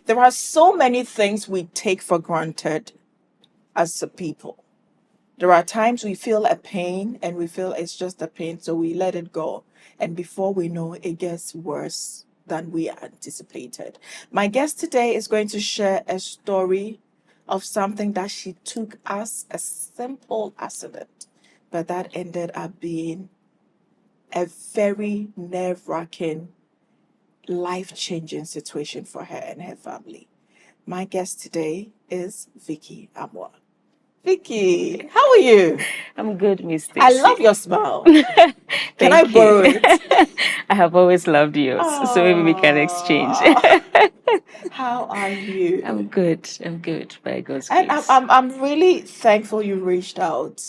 There are so many things we take for granted as a people. There are times we feel a pain and we feel it's just a pain, so we let it go. And before we know, it gets worse than we anticipated. My guest today is going to share a story of something that she took as a simple accident, but that ended up being a very nerve-wracking, life-changing situation for her and her family. My guest today is Vickie Amoah. Vickie, how are you? I'm good, Miss Stacy. I love your smile. Can I borrow it? I have always loved yours, so maybe we can exchange. How are you? I'm good. I'm good, by God's And grace. I'm really thankful you reached out.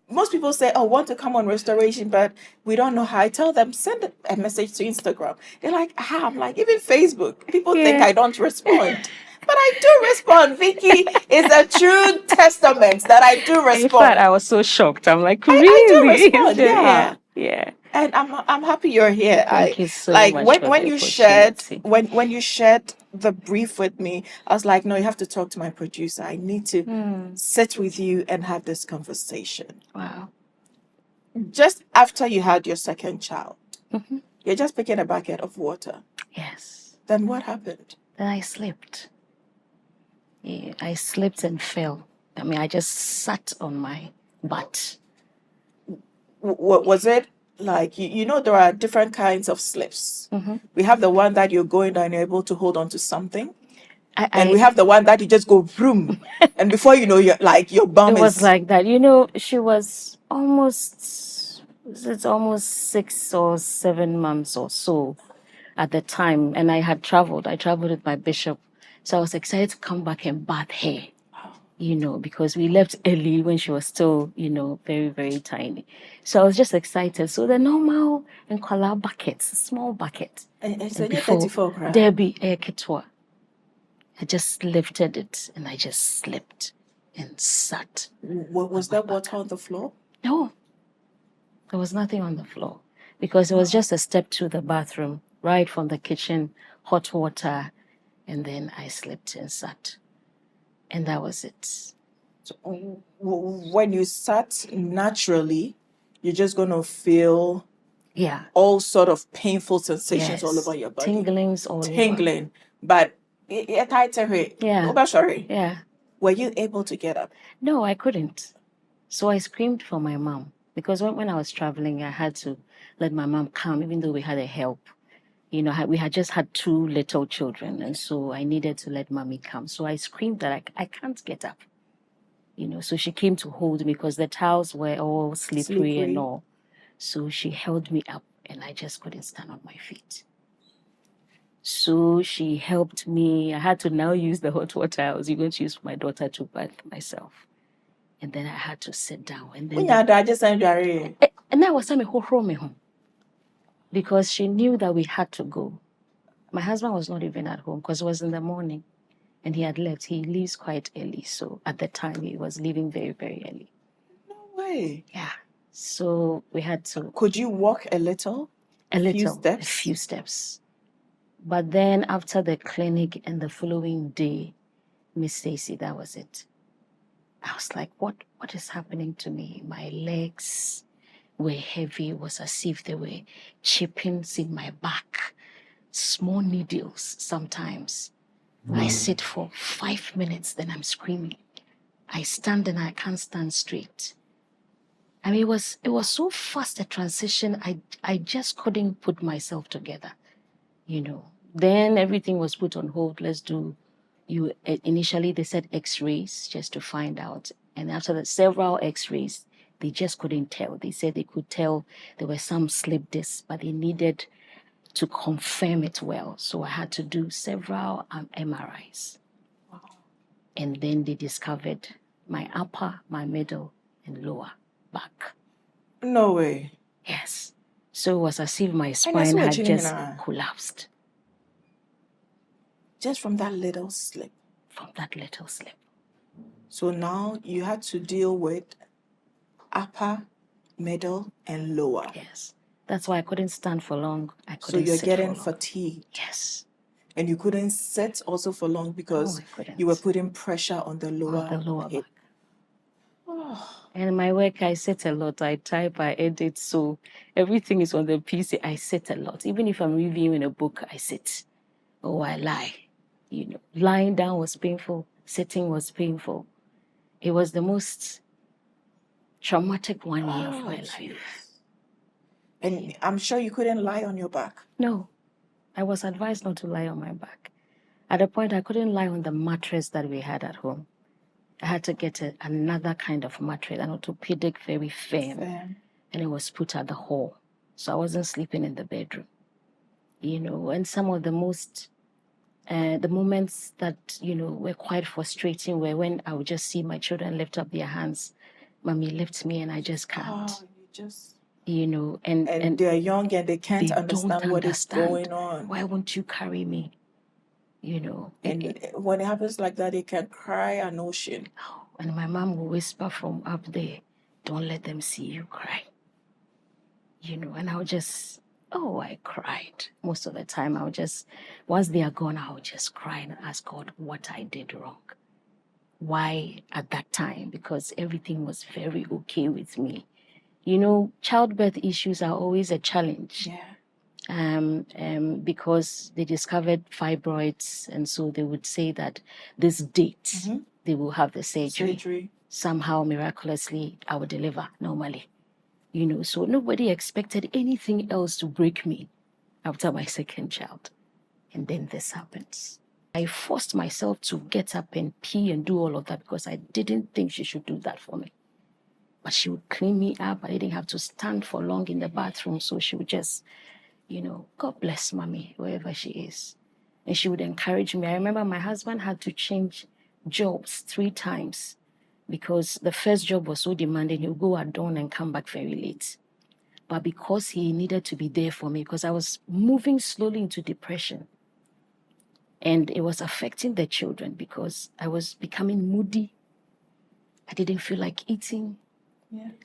Most people say, "Oh, want to come on restoration," but we don't know how. I tell them, send a message to Instagram. They're like, "How?" I'm like, even Facebook. People think I don't respond. But I do respond. Vickie is a true testament that I do respond. In fact, I was so shocked. I'm like, really? I do respond. Yeah. And I'm happy you're here. Thank you so like much for when the you shared opportunity. when you shared the brief with me, I was like, no, you have to talk to my producer. I need to sit with you and have this conversation. Wow. Just after you had your second child, you're just picking a bucket of water. Yes. Then what happened? Then I slipped. Yeah, I slipped and fell. I mean, I just sat on my butt. Was it like, you know, there are different kinds of slips. We have the one that you're going down and you're able to hold on to something. And we have the one that you just go vroom. And before you know, you're like, your bum It was like that. You know, she was almost 6 or 7 months or so at the time. And I had traveled. I traveled with my bishop. So I was excited to come back and bath her, you know, because we left early when she was still, you know, very, very tiny. So I was just excited. So the normal and color buckets, small bucket. And And before Debbie Ketwa, I just lifted it and I just slipped and sat. Was there water on the floor? No, there was nothing on the floor because it was just a step to the bathroom, right from the kitchen, hot water, and then I slipped and sat. And that was it. So, when you sat naturally, you're just going to feel all sort of painful sensations all over your body. Tinglings all over. But yeah. Were you able to get up? No, I couldn't. So I screamed for my mom because when I was traveling, I had to let my mom come, even though we had a help. You know, we had just had 2 little children, and so I needed to let mommy come. So I screamed that I can't get up. You know, so she came to hold me because the towels were all slippery and all. So she held me up, and I just couldn't stand on my feet. So she helped me. I had to now use the hot water I was going to use for my daughter to bath myself. And then I had to sit down. And then and I was telling me home because she knew that we had to go. My husband was not even at home because it was in the morning and he had left. He leaves quite early. So at the time, he was leaving very, very early. No way. Yeah. So we had to. Could you walk a little? A few steps. But then after the clinic and the following day, Miss Stacy, that was it. I was like, what is happening to me? My legs were heavy. It was as if they were chipping in my back. Small needles sometimes. I sit for 5 minutes, then I'm screaming. I stand and I can't stand straight. I mean, it was so fast a transition. I just couldn't put myself together, you know. Then everything was put on hold. Let's do initially they said x-rays just to find out. And after the several x-rays, they just couldn't tell. They said they could tell there were some slip discs, but they needed to confirm it well. So I had to do several MRIs. Wow. And then they discovered my upper, my middle, and lower back. No way. Yes. So it was as if my spine had just collapsed. Just from that little slip? From that little slip. So now you had to deal with upper, middle, and lower. Yes. That's why I couldn't stand for long. I So couldn't you're sit for getting long. fatigued. Yes. And you couldn't sit also for long because I couldn't. you were putting pressure on the On lower the lower hip. back. And in my work, I sit a lot. I type, I edit. So everything is on the PC. I sit a lot. Even if I'm reviewing a book, I sit. Or I lie. You know, lying down was painful. Sitting was painful. It was the most traumatic 1 year of my life. And I'm sure you couldn't lie on your back. No, I was advised not to lie on my back. At a point, I couldn't lie on the mattress that we had at home. I had to get another kind of mattress, an orthopedic, very firm, and it was put at the hall. So I wasn't sleeping in the bedroom. You know, and some of the most, the moments that, you know, were quite frustrating were when I would just see my children lift up their hands. Mommy lifts me and I just can't. You know, and they're young and they can't they understand don't what is going on. Why won't you carry me? You know. And when it happens like that, they can cry an ocean. And my mom will whisper from up there, don't let them see you cry. You know, and I'll just, I cried. Most of the time, I'll just, once they are gone, I'll just cry and ask God what I did wrong. Why at that time? Because everything was very okay with me. You know, childbirth issues are always a challenge. Because they discovered fibroids, and so they would say that this date they will have the surgery. Somehow, miraculously, I would deliver normally. You know, so nobody expected anything else to break me after my second child. And then this happens. I forced myself to get up and pee and do all of that because I didn't think she should do that for me. But she would clean me up. I didn't have to stand for long in the bathroom, so she would just, you know, God bless mommy, wherever she is. And she would encourage me. I remember my husband had to change jobs 3 times because the first job was so demanding. He would go at dawn and come back very late. But because he needed to be there for me, because I was moving slowly into depression. And it was affecting the children because I was becoming moody. I didn't feel like eating.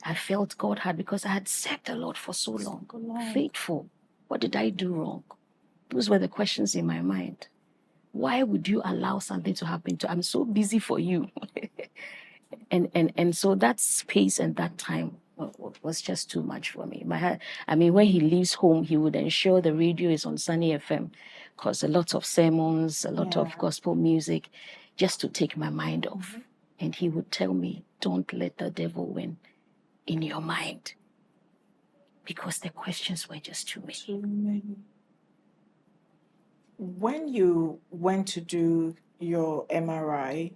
I felt God had, because I had served the Lord for so long. Faithful. What did I do wrong? Those were the questions in my mind. Why would you allow something to happen to? I'm so busy for you. and so that space and that time was just too much for me. When he leaves home, he would ensure the radio is on Sunny FM, because a lot of sermons, a lot of gospel music, just to take my mind off. And he would tell me, don't let the devil win in your mind, because the questions were just too many. When you went to do your MRI,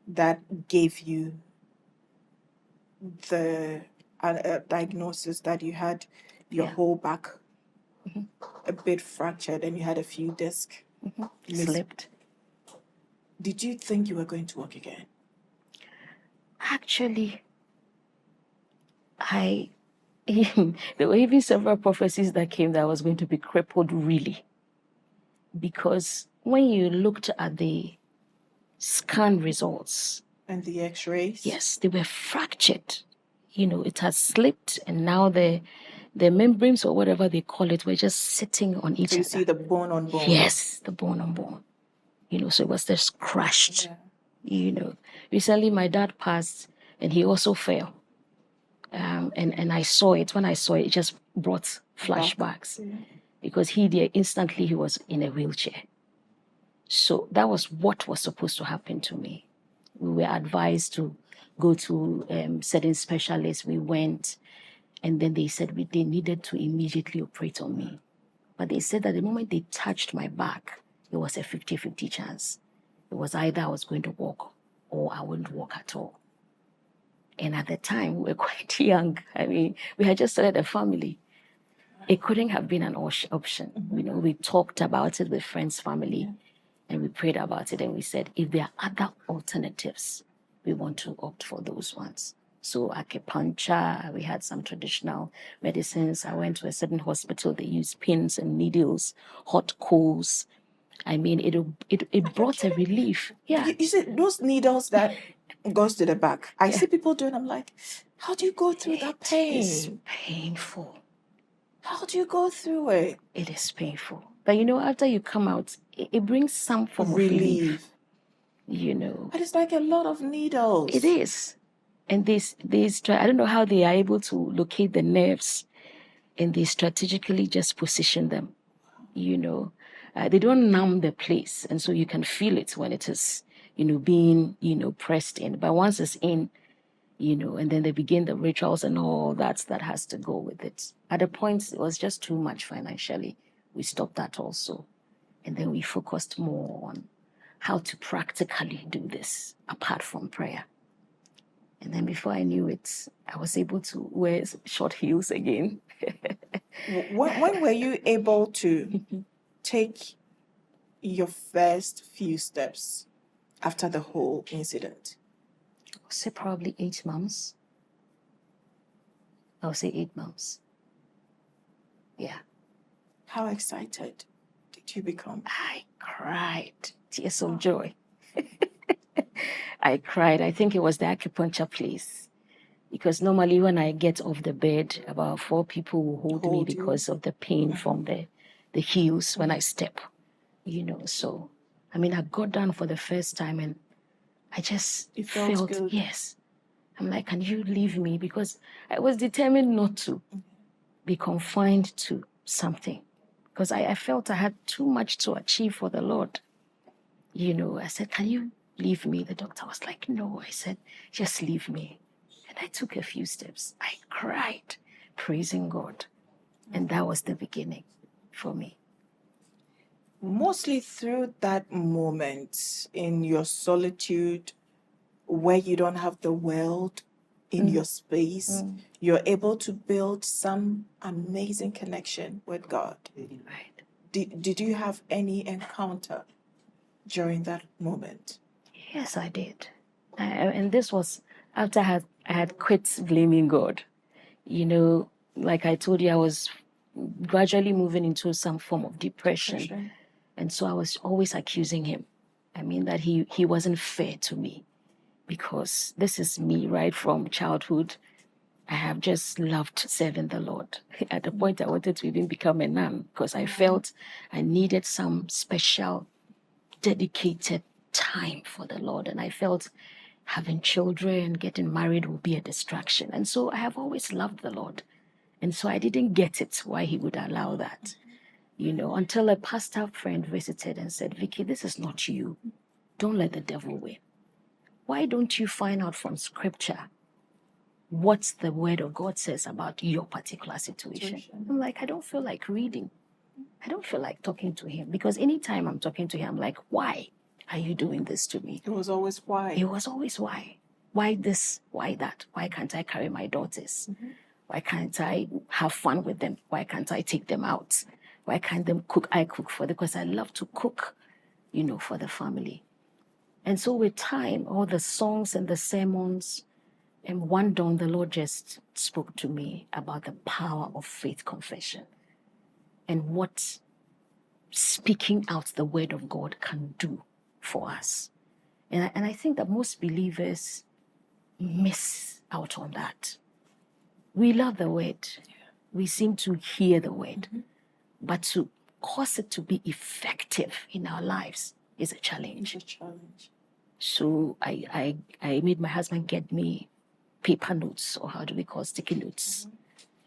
that gave you the diagnosis that you had your whole back a bit fractured and you had a few discs. Slipped. Did you think you were going to walk again? Actually, there were even several prophecies that came that I was going to be crippled, really. Because when you looked at the scan results and the x-rays, yes, they were fractured. You know, it had slipped, and now the membranes, or whatever they call it, were just sitting on each other. So you see the bone on bone. Yes, the bone on bone. You know, so it was just crushed. You know, recently my dad passed, and he also fell. And I saw it. When I saw it, it just brought flashbacks. Because instantly he was in a wheelchair. So that was what was supposed to happen to me. We were advised to go to certain specialists. We went, and then they said they needed to immediately operate on me. But they said that the moment they touched my back, it was a 50-50 chance. It was either I was going to walk or I wouldn't walk at all. And at the time, we were quite young. I mean, we had just started a family. It couldn't have been an option. You know, we talked about it with friends, family, and we prayed about it. And we said, if there are other alternatives, we want to opt for those ones. So acupuncture, we had some traditional medicines. I went to a certain hospital. They used pins and needles, hot coals. I mean, it brought a relief. Yeah. You see, those needles that goes to the back. I Yeah. see people doing, I'm like, how do you go through that It's pain? painful. How do you go through it? It is painful. But after you come out, it brings some form of relief. But it's like a lot of needles. It is. And I don't know how they are able to locate the nerves, and they strategically just position them. They don't numb the place, and so you can feel it when it is, being, pressed in. But once it's in, and then they begin the rituals and all that has to go with it. At a point, it was just too much financially. We stopped that also. And then we focused more on how to practically do this apart from prayer. And then before I knew it, I was able to wear short heels again. When were you able to take your first few steps after the whole incident? I'll say probably 8 months. I'll say 8 months. Yeah. How excited did you become? I cried. Tears of joy. I cried. I think it was the acupuncture place. Because normally when I get off the bed, about 4 people will hold me because of the pain from the heels when I step. So, I got down for the first time and I just felt good. Yes. I'm like, can you leave me? Because I was determined not to be confined to something. Because I felt I had too much to achieve for the Lord. I said, can you leave me? The doctor was like, no. I said, just leave me. And I took a few steps. I cried, praising God. And that was the beginning for me. Mostly through that moment in your solitude, where you don't have the world in your space, you're able to build some amazing connection with God. Right. Did you have any encounter during that moment? Yes, I did. And this was after I had quit blaming God. Like I told you, I was gradually moving into some form of depression. And so I was always accusing him. That he wasn't fair to me, because this is me right from childhood. I have just loved serving the Lord. At the point I wanted to even become a nun, because I felt I needed some special, dedicated time for the Lord. And I felt having children, getting married would be a distraction. And so I have always loved the Lord. And so I didn't get it why he would allow that, until a pastor friend visited and said, Vickie, this is not you. Don't let the devil win. Why don't you find out from scripture what the word of God says about your particular situation? I'm like, I don't feel like reading. I don't feel like talking to him, because anytime I'm talking to him, I'm like, why are you doing this to me? It was always why. It was always why. Why this? Why that? Why can't I carry my daughters? Why can't I have fun with them? Why can't I take them out? Why can't them cook? I cook for them, because I love to cook, for the family. And so with time, all the songs and the sermons, and one dawn, the Lord just spoke to me about the power of faith confession and what speaking out the word of God can do for us. And I think that most believers miss out on that. We love the word. We seem to hear the word. But to cause it to be effective in our lives is a challenge. So I made my husband get me paper notes, or how do we call sticky notes?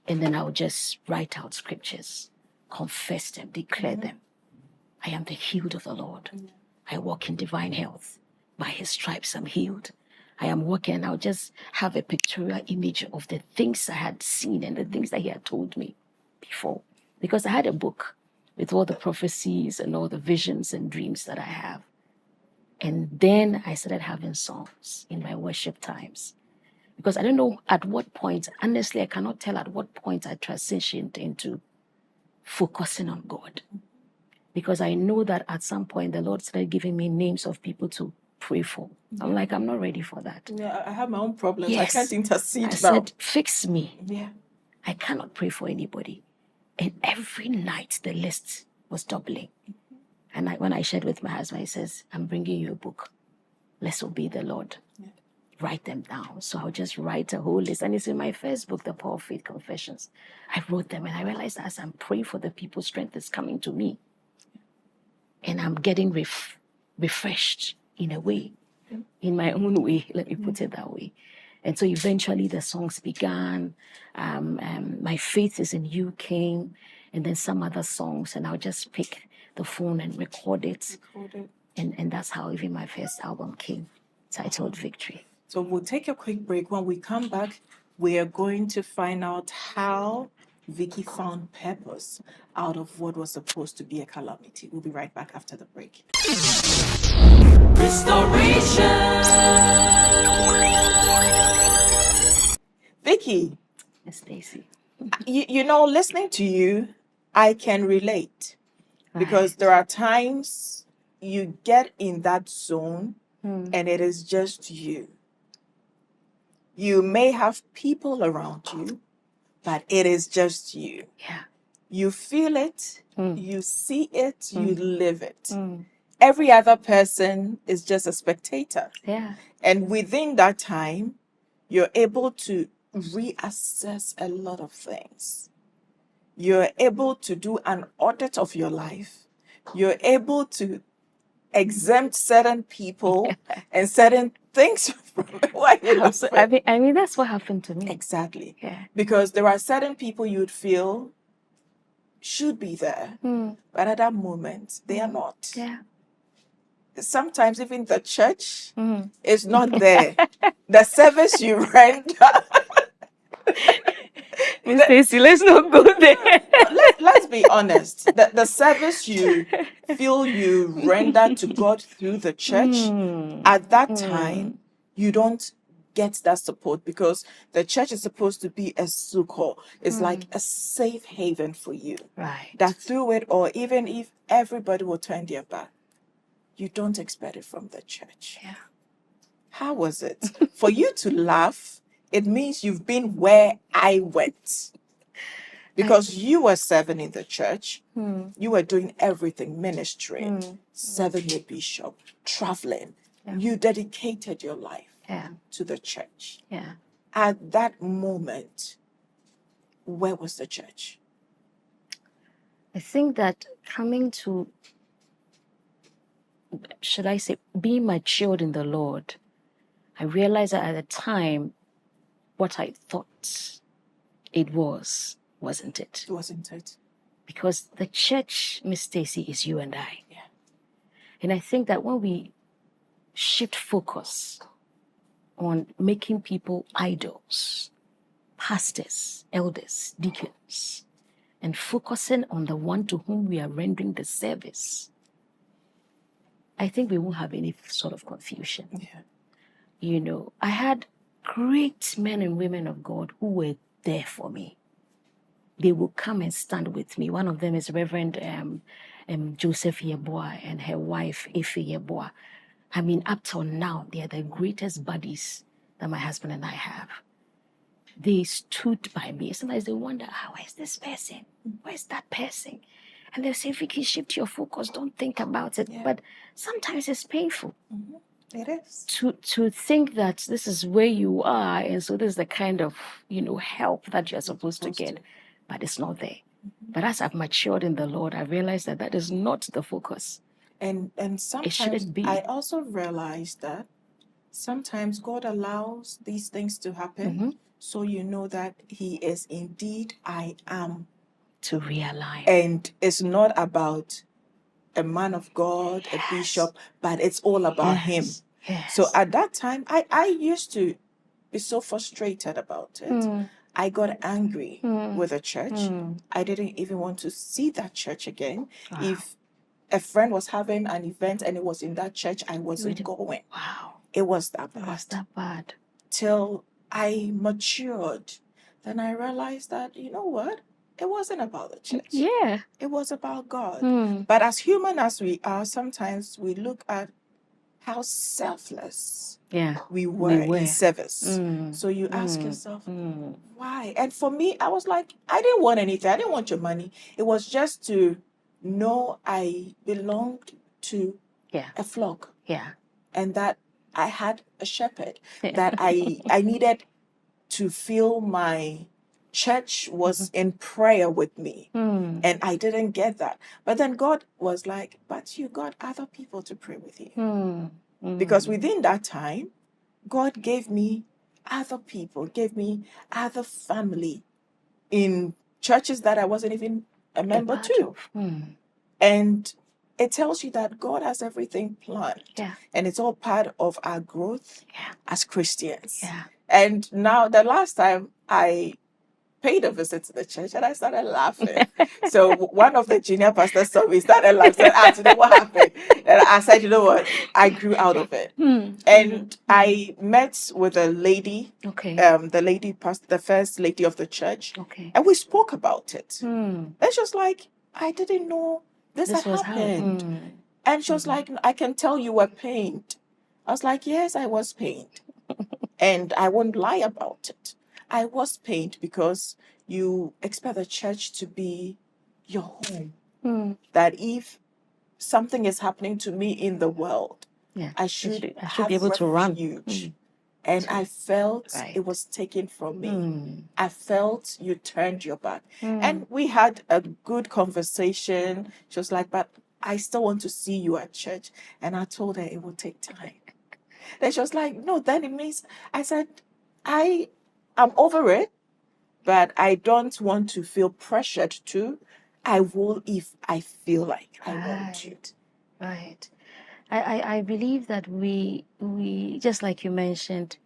And then I'll just write out scriptures, confess them, declare them. I am the healed of the Lord. I walk in divine health. By his stripes I'm healed. I am walking, and I'll just have a pictorial image of the things I had seen and the things that he had told me before. Because I had a book with all the prophecies and all the visions and dreams that I have. And then I started having songs in my worship times. Because I don't know at what point, honestly, I cannot tell at what point I transitioned into focusing on God. Because I know that at some point the Lord started giving me names of people to pray for. I'm like, I'm not ready for that. Yeah, I have my own problems. Yes. I can't intercede I now. said, fix me. Yeah. I cannot pray for anybody. And every night the list was doubling. And when I shared with my husband, he says, I'm bringing you a book. Let's obey the Lord. Yeah. write them down. So I'll just write a whole list. And it's in my first book, The Power of Faith Confessions. I wrote them and I realized as I'm praying for the people, strength is coming to me. And I'm getting refreshed in a way, in my own way, let me put it that way. And so eventually the songs began. My Faith is in You came, and then some other songs. And I'll just pick the phone and record it. And that's how even my first album came, titled Victory. So we'll take a quick break. When we come back, we are going to find out how Vickie found purpose out of what was supposed to be a calamity. We'll be right back after the break. Restoration. Vickie. Yes, Stacy. You know, listening to you, I can relate. Because there are times you get in that zone and it is just you. You may have people around you, but it is just you. Yeah. You feel it, you see it, you live it. Every other person is just a spectator. Yeah. And within that time, you're able to reassess a lot of things. You're able to do an audit of your life. You're able to exempt certain people and certain things from what you know. I mean, that's what happened to me. Exactly. Yeah. Because there are certain people you'd feel should be there, but at that moment, they are not. Yeah. Sometimes even the church is not there. The service you render. Miss Stacy, let's not go there. Let's be honest. The service you feel you render to God through the church, at that time, you don't get that support because the church is supposed to be a sukkah. It's like a safe haven for you. Right. That through it, or even if everybody will turn their back, you don't expect it from the church. Yeah. How was it? For you to laugh, it means you've been where I went. Because you were serving in the church, you were doing everything, ministering, serving your bishop, traveling. Yeah. You dedicated your life to the church. Yeah. At that moment, where was the church? I think that coming to, should I say, being matured in the Lord, I realized that at the time, what I thought it wasn't it. Wasn't it? Because the church, Miss Stacy, is you and I. Yeah. And I think that when we shift focus on making people idols, pastors, elders, deacons, and focusing on the one to whom we are rendering the service, I think we won't have any sort of confusion. Yeah. You know, I had great men and women of God who were there for me. They will come and stand with me. One of them is Reverend Joseph Yeboah and her wife, Ife Yeboah. I mean, up till now, they are the greatest buddies that my husband and I have. They stood by me. Sometimes they wonder, where's this person? Where's that person? And they'll say, Vickie, shift your focus. Don't think about it. Yeah. But sometimes it's painful. Mm-hmm. It is. To think that this is where you are, and so this is the kind of, help that you're supposed to get, but it's not there. Mm-hmm. But as I've matured in the Lord, I realized that that is not the focus. And sometimes it shouldn't be. I also realized that sometimes God allows these things to happen, so you know that He is indeed I am. To realign. And it's not about a man of God, a bishop, but it's all about Him. Yes. So at that time, I used to be so frustrated about it. I got angry with the church. I didn't even want to see that church again. Wow. If a friend was having an event and it was in that church, I wasn't going. Wow. It was that bad. It was that bad. Till I matured. Then I realized that, you know what? It wasn't about the church. Yeah. It was about God. But as human as we are, sometimes we look at how selfless we were in service. So you ask yourself, why? And for me, I was like, I didn't want anything. I didn't want your money. It was just to know I belonged to a flock. Yeah. And that I had a shepherd, that I needed to feel my church was in prayer with me. And I didn't get that. But then God was like, but you got other people to pray with you. Because within that time, God gave me other people, gave me other family in churches that I wasn't even a member to. And it tells you that God has everything planned. Yeah. And it's all part of our growth Yeah. as Christians. Yeah. And now, the last time I paid a visit to the church, and I started laughing. So one of the junior pastors saw me, started laughing, said, today what happened? And I said, you know what? I grew out of it. And I met with a lady, Okay. the lady pastor, the first lady of the church. Okay. And we spoke about it. It's just like, I didn't know this had was happened. And she was like, I can tell you were pained. I was like, yes, I was pained. And I won't lie about it. I was pained because you expect the church to be your home. That if something is happening to me in the world, I should be able to run. And I felt Right. it was taken from me. I felt you turned your back. And we had a good conversation. She was like, but I still want to see you at church. And I told her it will take time. Then she was like, no, then it means, I said, I'm over it, but I don't want to feel pressured to. I will if I feel like I want to. Right. I believe that we just like you mentioned,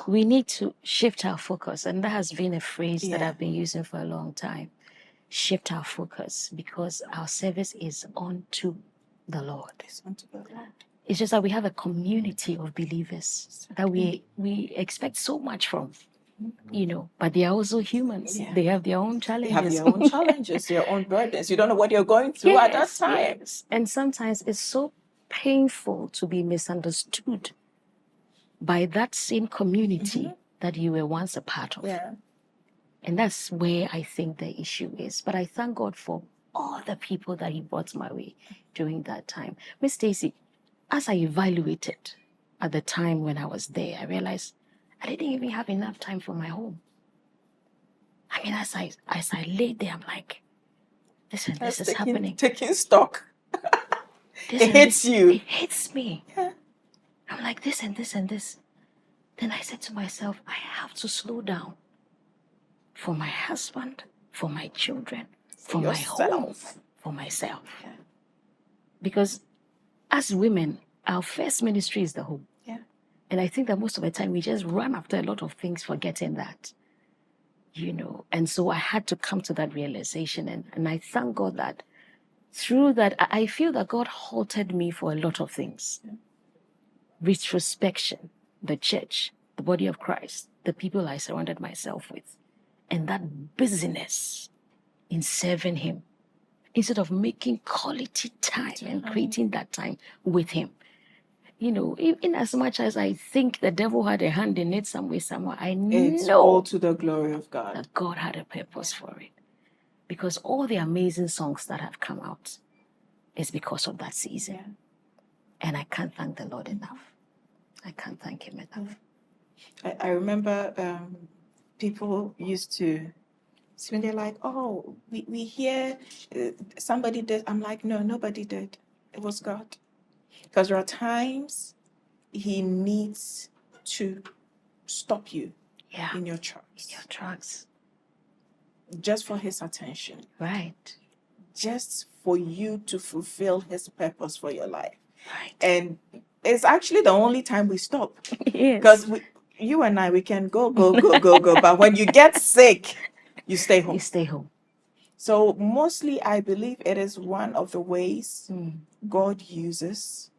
we need to shift our focus. And that has been a phrase that I've been using for a long time. Shift our focus, because our service is unto the Lord. It's unto the Lord. It's just that we have a community of believers that we expect so much from, but they are also humans. Yeah. They have their own challenges. They have their own challenges, their own burdens. You don't know what you're going through at that time. Yes. And sometimes it's so painful to be misunderstood by that same community that you were once a part of. Yeah. And that's where I think the issue is. But I thank God for all the people that He brought my way during that time. Miss Stacy, as I evaluated at the time when I was there, I realized I didn't even have enough time for my home. I mean, as I laid there, I'm like, listen, this is happening. Taking stock. It hits you. It hits me. Yeah. I'm like, this and this and this. Then I said to myself, I have to slow down for my husband, for my children, for my home, for myself. Yeah. Because as women, our first ministry is the home. Yeah. And I think that most of the time we just run after a lot of things, forgetting that, And so I had to come to that realization. And I thank God that through that, I feel that God halted me for a lot of things. Yeah. Retrospection, the church, the body of Christ, the people I surrounded myself with, and that busyness in serving Him, instead of making quality time and creating that time with Him. In as much as I think the devil had a hand in it some way, somewhere, I it's know all to the glory of God. That God had a purpose for it. Because all the amazing songs that have come out is because of that season. Yeah. And I can't thank the Lord enough. I can't thank Him enough. I remember people used to, when they're like, oh, we hear somebody did. I'm like, no, nobody did. It was God. Because there are times He needs to stop you in your tracks. Just for His attention. Right. Just for you to fulfill His purpose for your life. Right. And it's actually the only time we stop. Yes. Because you and I, we can go. But when you get sick, you stay home. You stay home. So mostly, I believe it is one of the ways God uses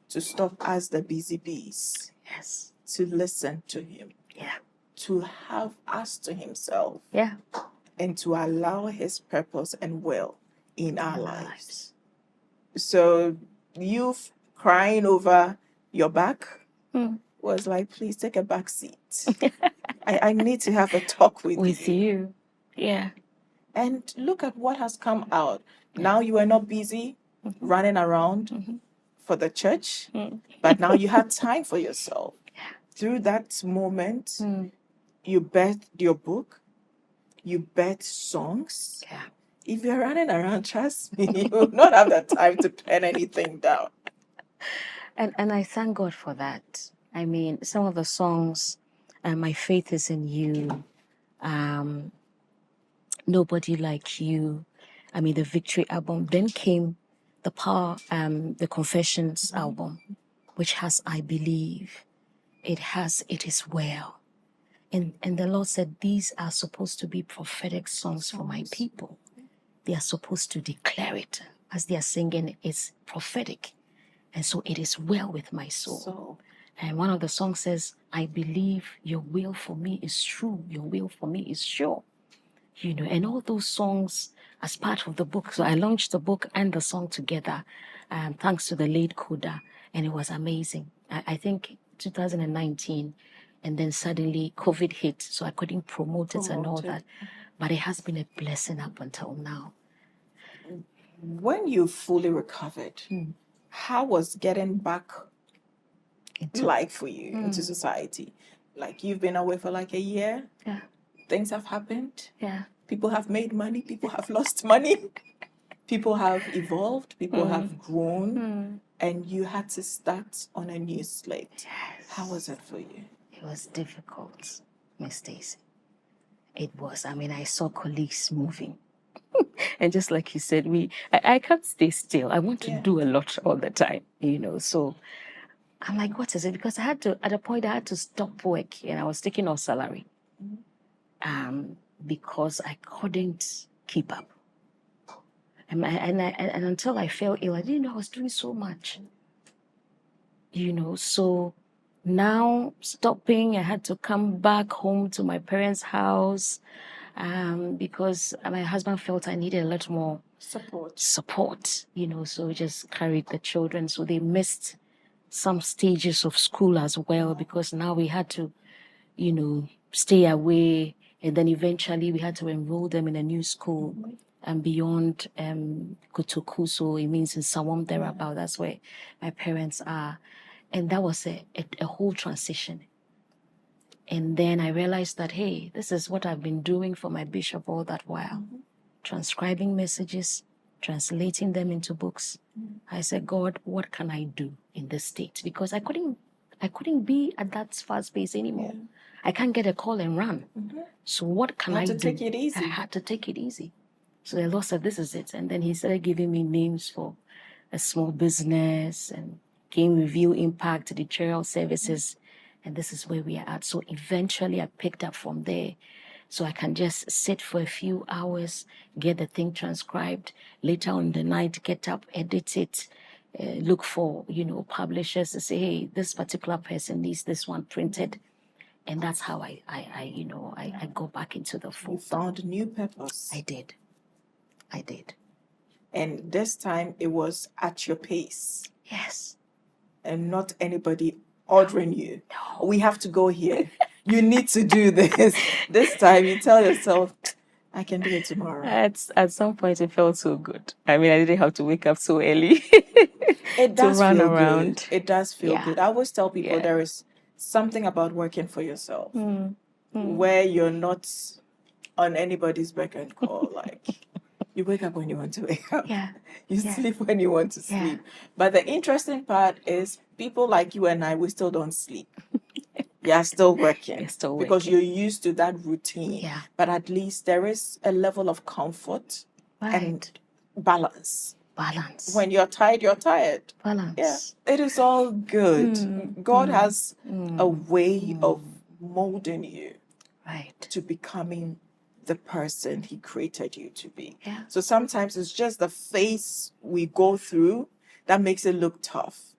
to stop us, the busy bees. Yes. To listen to Him. Yeah. To have us to Himself. Yeah. And to allow His purpose and will in our lives. So you crying over your back was like, please take a back seat. I need to have a talk with you. Yeah. And look at what has come out. Now you are not busy running around for the church, but now you had time for yourself. Through that moment, you birthed your book, you birthed songs. Yeah. If you're running around, trust me, you will not have the time to pen anything down. And I thank God for that. I mean, some of the songs, My Faith is in You, Nobody Like You, I mean, the Victory album. Then came the Power, the Confessions album, which has I Believe. It has It Is Well. And the Lord said, these are supposed to be prophetic songs for my people. They are supposed to declare it. As they are singing, it's prophetic. And so it is well with my soul. And one of the songs says, I believe your will for me is true. Your will for me is sure. You know, and all those songs as part of the book. So I launched the book and the song together, thanks to the late Koda. And it was amazing. I think 2019. And then suddenly COVID hit. So I couldn't promote it and all that. But it has been a blessing up until now. When you fully recovered, how was getting back like for you into society? Like you've been away for like a year. Yeah. Things have happened. Yeah. People have made money. People have lost money. People have evolved. People have grown. And you had to start on a new slate. Yes. How was it for you? It was difficult, Miss Stacy. It was. I mean, I saw colleagues moving. And just like you said, I can't stay still. I want to do a lot all the time, you know. So I'm like, what is it? Because I had to, at a point, I had to stop work and I was taking off salary because I couldn't keep up. And until I fell ill, I didn't know I was doing so much, you know. So now stopping, I had to come back home to my parents' house because my husband felt I needed a lot more support, you know. So we just carried the children. So they missed some stages of school as well because now we had to, you know, stay away. And then eventually we had to enroll them in a new school and beyond Kotoku. So it means in Sawam thereabout. That's where my parents are. And that was a whole transition. And then I realized that, hey, this is what I've been doing for my bishop all that while. Transcribing messages, translating them into books. I said, God, what can I do in this state? Because I couldn't be at that fast pace anymore. I can't get a call and run. So what can I do? Take it easy. I had to take it easy. So the Lord said, this is it. And then he started giving me names for a small business and Game Review Impact, editorial services. And this is where we are at. So eventually I picked up from there. So I can just sit for a few hours, get the thing transcribed. Later on in the night, get up, edit it, look for, you know, publishers to say, hey, this particular person needs this one printed. And that's how I go back into the fold. You found a new purpose. I did. And this time it was at your pace. Yes. And not anybody ordering you. No. We have to go here. You need to do this. This time you tell yourself, I can do it tomorrow. At some point it felt so good. I mean, I didn't have to wake up so early it does to run feel around. Good. It does feel good. I always tell people there is something about working for yourself where you're not on anybody's beck and call. Like you wake up when you want to wake up. Yeah. You sleep when you want to sleep. But the interesting part is people like you and I, we still don't sleep. You're still working. Because you're used to that routine. Yeah. But at least there is a level of comfort and balance. When you're tired, you're tired. Balance. Yeah. It is all good. God has a way of molding you to becoming the person he created you to be. Yeah. So sometimes it's just the phase we go through that makes it look tough.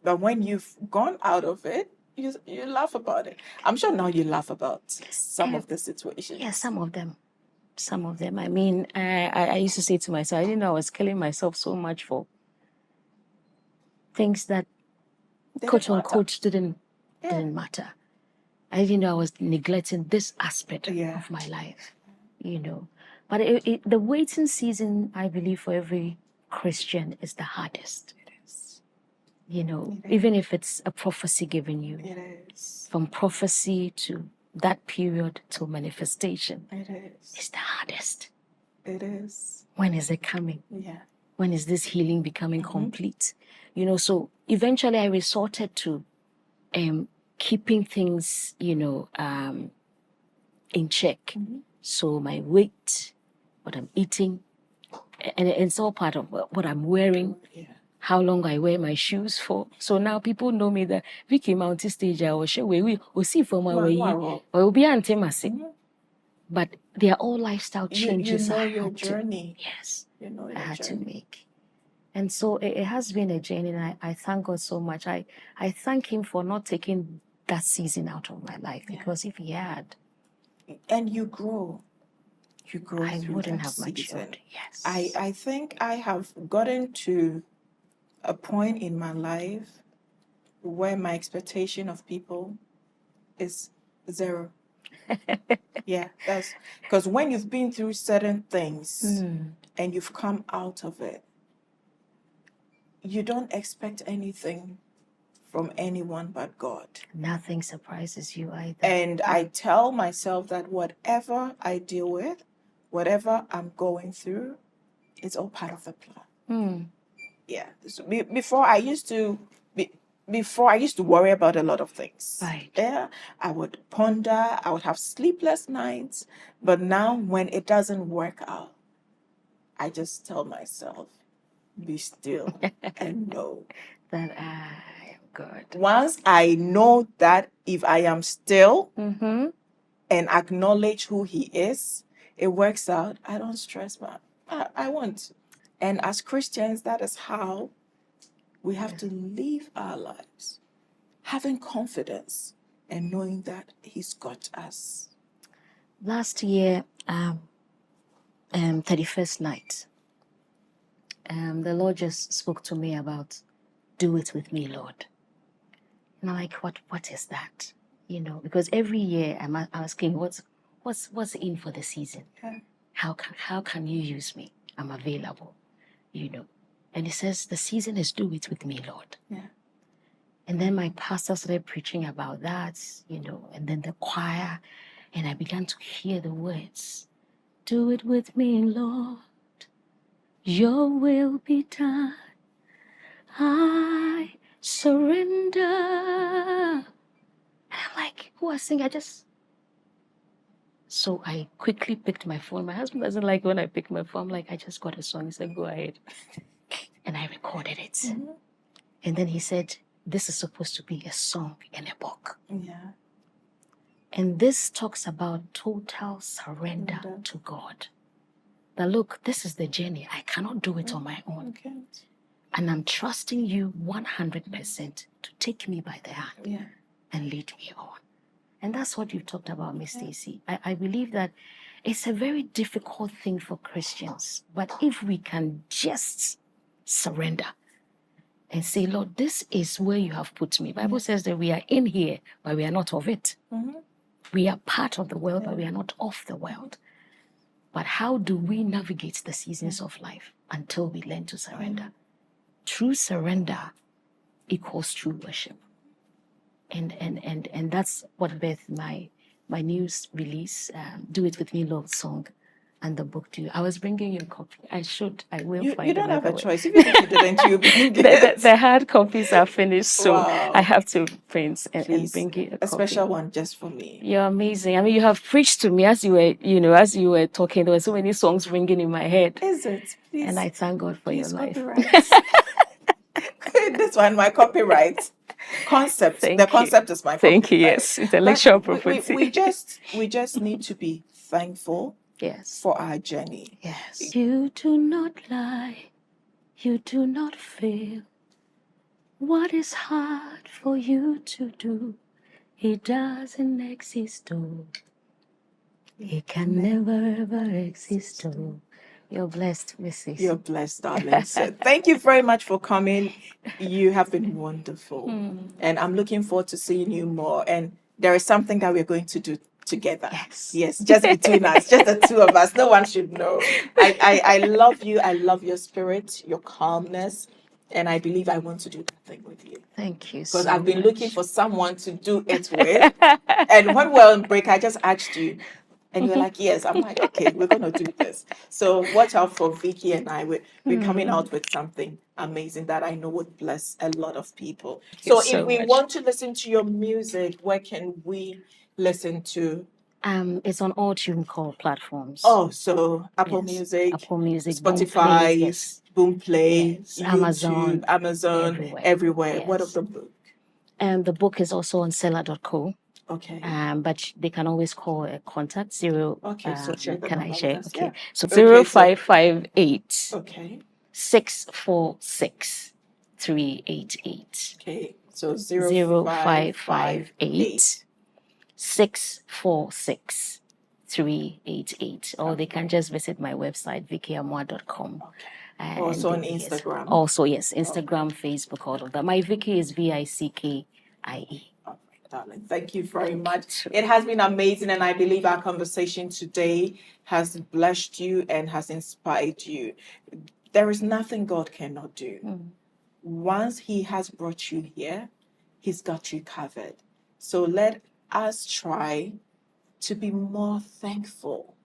But when you've gone out of it, you laugh about it. I'm sure now you laugh about some of the situations. Yeah, some of them. I mean, I used to say to myself, I didn't know I was killing myself so much for things that quote unquote didn't matter. I didn't know I was neglecting this aspect of my life, you know. But the waiting season, I believe, for every Christian is the hardest. It is. You know, It even if it's a prophecy given you, It is. from prophecy to that period to manifestation, It is. it's the hardest. It is. When is it coming? Yeah. When is this healing becoming complete? You know, so eventually I resorted to keeping things, in check. So my weight, what I'm eating, and it's all part of what I'm wearing, Yeah. how long I wear my shoes for. So now people know me that Vickie Mountain stage, I will share we see from my way, or will be anti-massive. But they are all lifestyle changes. You know I your had journey. Yes, You know I your had journey. to make. And so it has been a journey, and I thank God so much. I thank Him for not taking that season out of my life, because if He had, And you grow. You grow I through wouldn't that have season. matured. Yes. I think I have gotten to a point in my life where my expectation of people is zero. Yeah, that's because when you've been through certain things and you've come out of it, you don't expect anything from anyone but God. Nothing surprises you either. And I tell myself that whatever I deal with, whatever I'm going through, it's all part of the plan. Yeah. So before I used to worry about a lot of things. Right. Yeah. I would ponder, I would have sleepless nights. But now when it doesn't work out, I just tell myself, be still and know that I am God. Once I know that if I am still and acknowledge who He is, it works out. I don't stress, man. I won't. And as Christians, that is how we have to live our lives, having confidence and knowing that He's got us. Last year, 31st night, the Lord just spoke to me about, do it with me, Lord. And I'm like, what is that? You know, because every year I'm asking, what's in for the season? Yeah. How can you use me? I'm available, you know. And He says, the season is do it with me, Lord. Yeah. And then my pastor started preaching about that, you know, and then the choir, and I began to hear the words, do it with me, Lord. Your will be done. I surrender. And I'm like, who was singing? So I quickly picked my phone. My husband doesn't like when I pick my phone. I'm like, I just got a song. He said, go ahead. And I recorded it. And then he said, this is supposed to be a song in a book. Yeah. And this talks about total surrender to God. That look, this is the journey. I cannot do it on my own. Okay. And I'm trusting you 100% to take me by the hand and lead me on. And that's what you've talked about, Miss Stacy. I believe that it's a very difficult thing for Christians. But if we can just surrender and say, Lord, this is where you have put me. Bible says that we are in here, but we are not of it. We are part of the world, but we are not of the world. But how do we navigate the seasons of life until we learn to surrender? True surrender equals true worship. And that's what birthed my news release, Do It With Me, Lord song, and the book to you. I was bringing you a copy. I will find it. You don't have a choice. If you didn't, you bring it. The hard copies are finished, so Wow. I have to print and bring you a copy. A special one just for me. You're amazing. I mean, you have preached to me as you were talking. There were so many songs ringing in my head. Is it? Please, and I thank God for your life. This one, my copyright concept. Thank the you. concept is my copyright. Thank you. Yes, intellectual property. We just need to be thankful. Yes. For our journey. Yes. You do not lie. You do not fail. What is hard for you to do? It doesn't exist. Oh, it can never ever exist. Oh. You're blessed, Mrs. You're blessed, darling. So thank you very much for coming. You have been wonderful. And I'm looking forward to seeing you more. And there is something that we're going to do together. Yes, just between us, just the two of us. No one should know. I love you. I love your spirit, your calmness. And I believe I want to do that thing with you. Thank you Because so I've been much. looking for someone to do it with. And when we're on break, I just asked you, and you're like, yes. I'm like, okay, we're going to do this. So watch out for Vickie and I. We're coming out with something amazing that I know would bless a lot of people. you So so if we much. want to listen to your music, where can we listen to? It's on all TuneCore platforms. Oh, so Apple Yes. Music, Apple Music, Spotify, Boomplay, yes. Boomplay, Yes. YouTube, Amazon, everywhere. everywhere. What of Yes. the book? The book is also on seller.co. Okay. But they can always call a contact zero. Okay, so share the Can I number with share? us. Okay. Yeah. So Okay, so 0558 okay. 646 388. Okay. So 0558 0558 646 388. Or they can just visit my website, vickieamoah.com. Okay. And Also on yes, Instagram. Also, yes, Instagram, Facebook, all of that. My Vickie is VICKIE. All right, darling. Thank you very much. It has been amazing, and I believe our conversation today has blessed you and has inspired you. There is nothing God cannot do. Once He has brought you here, He's got you covered. So let us try to be more thankful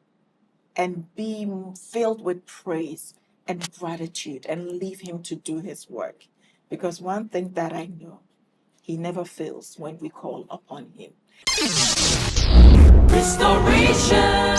and be filled with praise and gratitude and leave Him to do His work. Because one thing that I know, He never fails when we call upon Him. Restoration.